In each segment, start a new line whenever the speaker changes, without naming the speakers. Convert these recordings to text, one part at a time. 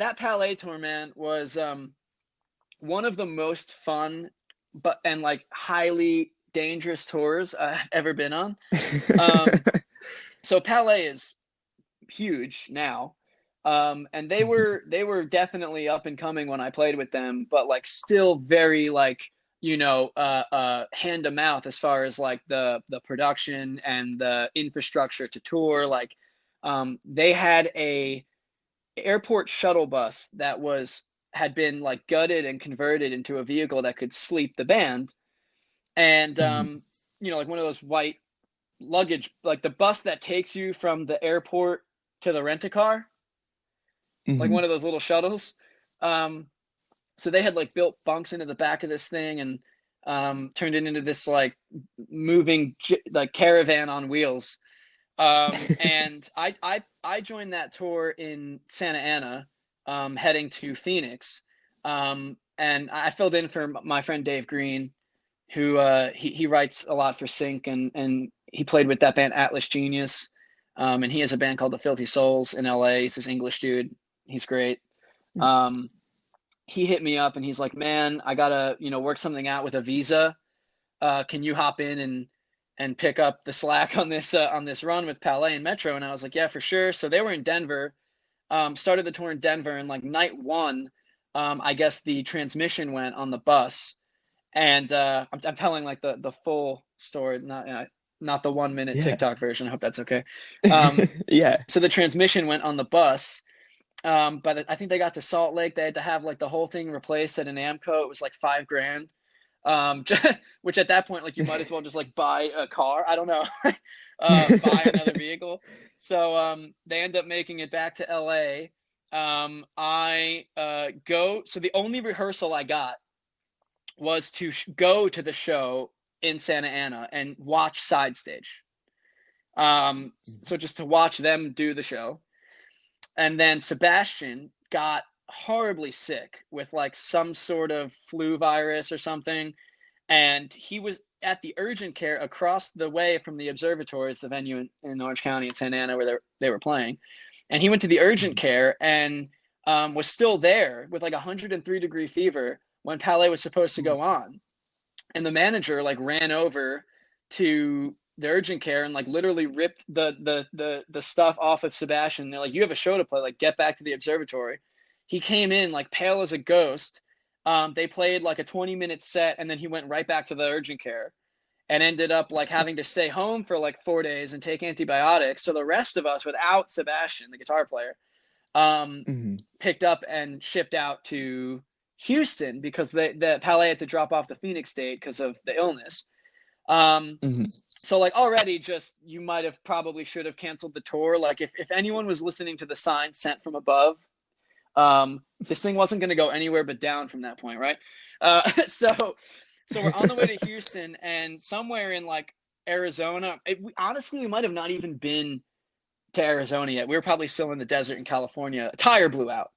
that Palaye tour, man, was one of the most fun and like highly dangerous tours I've ever been on. Um, so Palaye is huge now. And they were definitely up and coming when I played with them, but like still very like, hand to mouth as far as like the production and the infrastructure to tour. Like, they had a airport shuttle bus that had been like gutted and converted into a vehicle that could sleep the band. And
Mhm.
like one of those white luggage, like the bus that takes you from the airport to the rent-a-car, like
Mhm.
one of those little shuttles. Um, so they had like built bunks into the back of this thing and turned it into this like moving like caravan on wheels. And I joined that tour in Santa Ana, heading to Phoenix. And I filled in for my friend Dave Green, who he writes a lot for Sync, and he played with that band Atlas Genius. And he has a band called the Filthy Souls in LA. He's this English dude. He's great. Um, he hit me up and he's like, "Man, I gotta work something out with a visa. Can you hop in and pick up the slack on this run with Palaye and Metro?" And I was like, "Yeah, for sure." So they were in Denver. Started the tour in Denver, and like night one, I guess the transmission went on the bus, and I'm telling like the full story, not the 1 minute
Yeah.
TikTok version. I hope that's okay. Um,
Yeah.
so the transmission went on the bus. But I think they got to Salt Lake. They had to have like the whole thing replaced at an Amco. It was like 5 grand. Which at that point, like you might as well just like buy a car. I don't know, buy another vehicle. So they end up making it back to LA. I go. So the only rehearsal I got was to go to the show in Santa Ana and watch side stage. Um, so just to watch them do the show. And then Sebastian got horribly sick with like some sort of flu virus or something. And he was at the urgent care across the way from the observatory, it's the venue in Orange County in Santa Ana where they were playing. And he went to the urgent
Mhm.
care and was still there with like 103-degree fever when Palaye was supposed to
Oh my
go
God.
on. And the manager like ran over to the urgent care and like literally ripped the stuff off of Sebastian. They're like, "You have a show to play. Like, get back to the observatory." He came in like pale as a ghost. They played like a 20-minute set, and then he went right back to the urgent care and ended up like having to stay home for like 4 days and take antibiotics. So the rest of us, without Sebastian, the guitar player, um,
Mhm.
picked up and shipped out to Houston because the Palaye had to drop off the Phoenix date because of the illness. Um,
Mhm.
so like already just you might have probably should have canceled the tour. Like if anyone was listening to the signs sent from above, this thing wasn't going to go anywhere but down from that point, right? So we're on the way to Houston, and somewhere in like Arizona, honestly we might have not even been to Arizona yet. We were probably still in the desert in California. A tire blew out.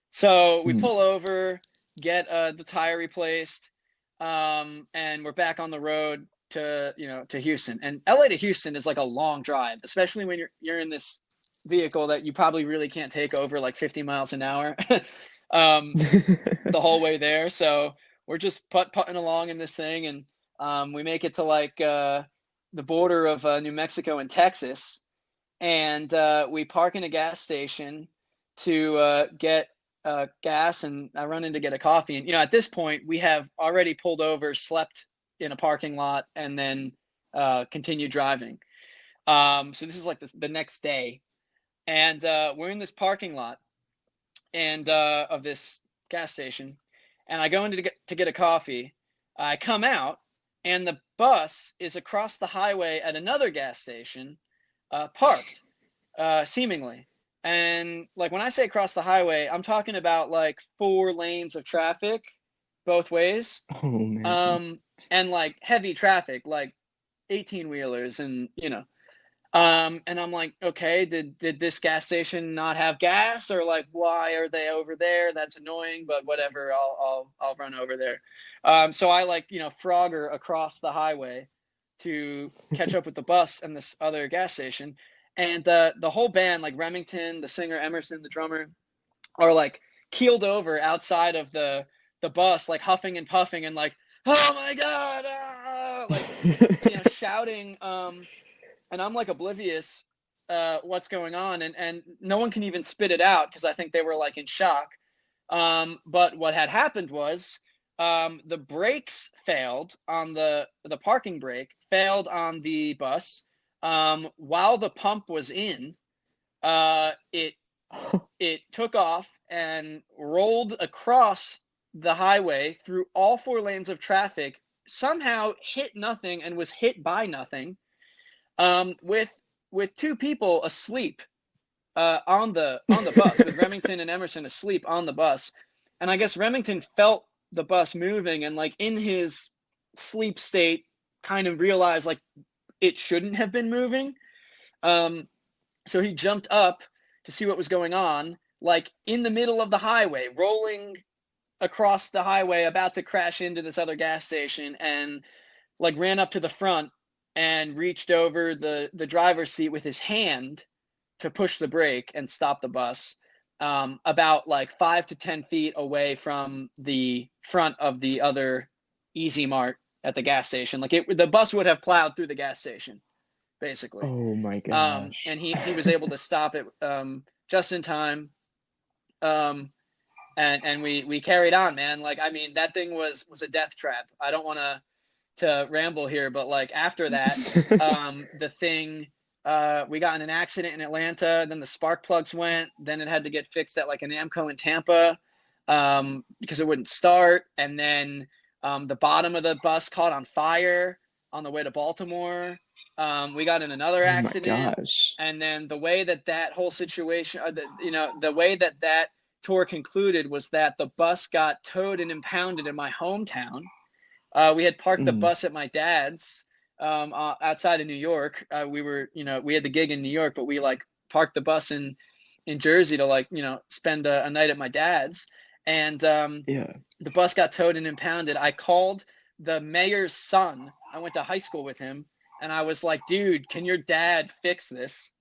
So we
Mhm.
pull over, get the tire replaced, and we're back on the road to Houston. And LA to Houston is like a long drive, especially when you're in this vehicle that you probably really can't take over like 50 miles an hour um, the whole way there. So we're just putting along in this thing, and we make it to like the border of New Mexico and Texas, and we park in a gas station to get gas, and I run in to get a coffee. And at this point, we have already pulled over, slept in a parking lot, and then continued driving. So this is like the next day, and we're in this parking lot and of this gas station, and I go in to get a coffee. I come out, and the bus is across the highway at another gas station, parked seemingly. And like when I say across the highway, I'm talking about like 4 lanes of traffic both ways.
Oh man.
Um, and like heavy traffic, like 18 wheelers and. And I'm like, okay, did this gas station not have gas, or like why are they over there? That's annoying, but whatever, I'll run over there. So I like, Frogger across the highway to catch up with the bus and this other gas station. And the whole band, like Remington, the singer, Emerson, the drummer, are like keeled over outside of the bus, like huffing and puffing and like, oh my god, ah! Like, shouting. And I'm like oblivious what's going on, and no one can even spit it out because I think they were like in shock. But what had happened was the brakes failed on the parking brake failed on the bus while the pump was in. It took off and rolled across the highway through all four lanes of traffic, somehow hit nothing and was hit by nothing, with two people asleep on the bus, with Remington and Emerson asleep on the bus. And I guess Remington felt the bus moving and like in his sleep state kind of realized like it shouldn't have been moving. Um, so he jumped up to see what was going on, like in the middle of the highway, rolling across the highway, about to crash into this other gas station, and like ran up to the front and reached over the driver's seat with his hand to push the brake and stop the bus, about like 5 to 10 feet away from the front of the other Easy Mart at the gas station. Like the bus would have plowed through the gas station, basically.
Oh my gosh.
And he was able to stop it just in time. And we carried on, man. Like, I mean, that thing was a death trap. I don't want to ramble here, but like after that, the thing, we got in an accident in Atlanta, then the spark plugs went, then it had to get fixed at like an Amco in Tampa, because it wouldn't start. And then the bottom of the bus caught on fire on the way to Baltimore. We got in another
Oh my
accident.
gosh.
And then the way that whole situation, the way that tour concluded was that the bus got towed and impounded in my hometown. We had parked the
Mm,
bus at my dad's, outside of New York. We had the gig in New York, but we like parked the bus in Jersey to like spend a night at my dad's, and
yeah.
the bus got towed and impounded. I called the mayor's son. I went to high school with him, and I was like, "Dude, can your dad fix this?"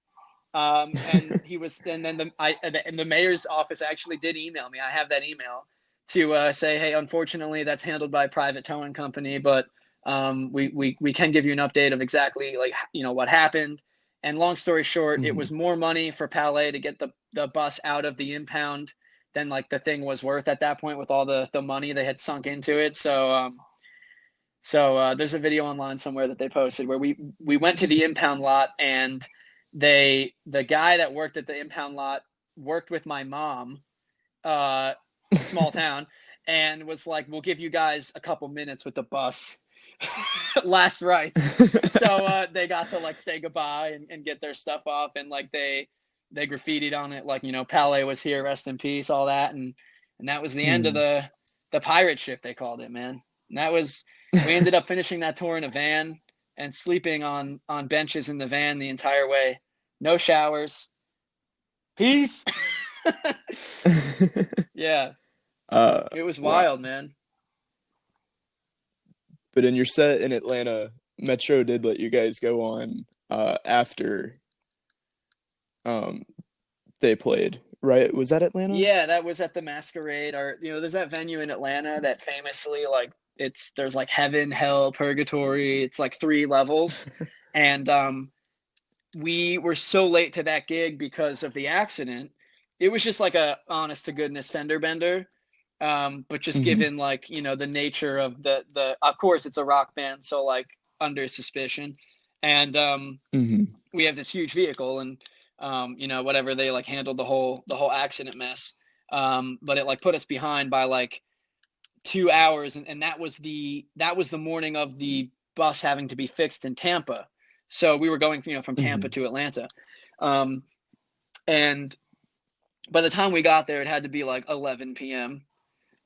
And he was, and then the mayor's office actually did email me. I have that email to say, hey, unfortunately, that's handled by a private towing company, but we can give you an update of exactly like what happened. And long story short, it
Mhm.
was more money for Palaye to get the bus out of the impound than like the thing was worth at that point with all the money they had sunk into it. So there's a video online somewhere that they posted where we went to the impound lot, and the guy that worked at the impound lot worked with my mom, uh, small town, and was like, "We'll give you guys a couple minutes with the bus, last rites." So they got to like say goodbye and get their stuff off, and like they graffitied on it like Pele was here, rest in peace, all that, and that was the end of
Hmm.
the pirate ship, they called it, man. And that was we ended up finishing that tour in a van and sleeping on benches in the van the entire way. No showers. Peace. Yeah, it was
Wow.
wild, man.
But in your set in Atlanta, Metro did let you guys go on after um they played, right? Was that Atlanta?
Yeah, that was at the Masquerade, or there's that venue in Atlanta that famously like there's like heaven, hell, purgatory. It's like three levels, and we were so late to that gig because of the accident. It was just like a honest to goodness fender bender. But just
Hmm.
given like the nature of the of course it's a rock band, so like under suspicion, and
Hmm.
we have this huge vehicle, and whatever, they like handled the whole accident mess. But it like put us behind by like 2 hours, and that was the morning of the bus having to be fixed in Tampa. So we were going from Tampa
Hmm.
to Atlanta, um, and by the time we got there, it had to be like 11 p.m.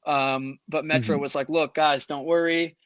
But Metro
Hmm.
was like, "Look, guys, don't worry.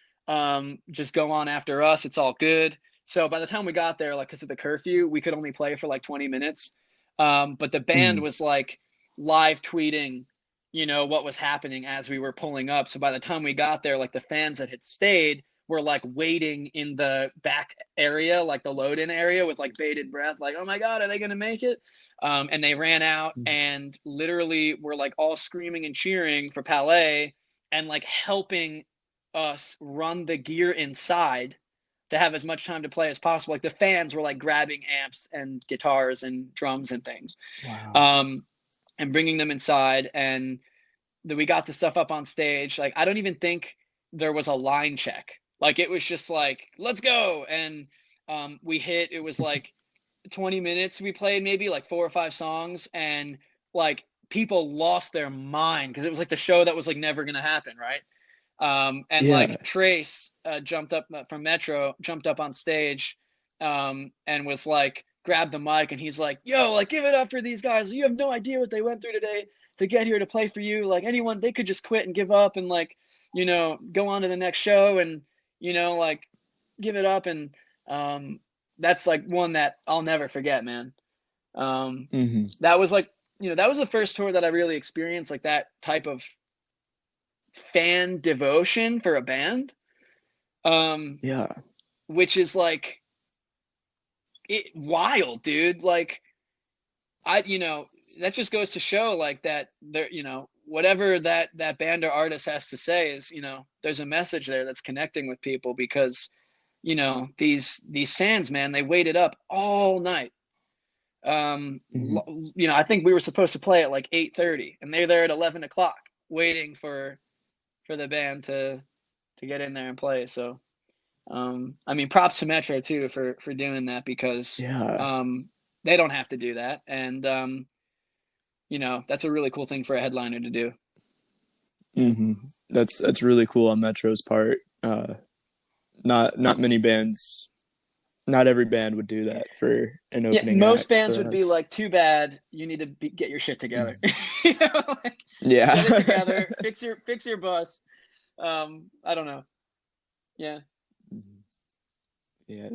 Just go on after us. It's all good." So by the time we got there, like because of the curfew, we could only play for like 20 minutes. But the band
Hmm.
was like live tweeting, what was happening as we were pulling up. So by the time we got there, like the fans that had stayed were like waiting in the back area, like the load-in area, with like bated breath, like, "Oh my God, are they gonna make it?" And they ran out and literally were like all screaming and cheering for Palaye and like helping us run the gear inside to have as much time to play as possible. Like the fans were like grabbing amps and guitars and drums and things,
Wow.
um, and bringing them inside. And then we got the stuff up on stage. Like I don't even think there was a line check. Like it was just like, let's go. And we hit. It was like 20 minutes. We played maybe like 4 or 5 songs, and like people lost their mind because it was like the show that was like never gonna happen, right? And
Yeah.
like Trace jumped up from Metro, jumped up on stage, and was like, grabbed the mic, and he's like, "Yo, like, give it up for these guys. You have no idea what they went through today to get here to play for you. Like, anyone, they could just quit and give up and like, go on to the next show and like, give it up." And that's like one that I'll never forget, man.
Hmm.
That was like, that was the first tour that I really experienced like that type of fan devotion for a band, um
Yeah.
which is like wild, dude. Like I that just goes to show like that there, whatever that band or artist has to say is, there's a message there that's connecting with people because these fans, man, they waited up all night.
Hmm.
I think we were supposed to play at like 8:30 and they're there at 11 o'clock waiting for the band to get in there and play. So I mean, props to Metro too for doing that because
Yeah.
they don't have to do that, and that's a really cool thing for a headliner to do.
Hmm. That's really cool on Metro's part. Not many bands, not every band would do that for an
Yeah,
opening
most
act.
bands
So
would be
that's
like, "Too bad, you need to get your shit together."
Mhm.
Like,
Yeah.
get it together, fix your bus. I don't know. Yeah.
Yeah,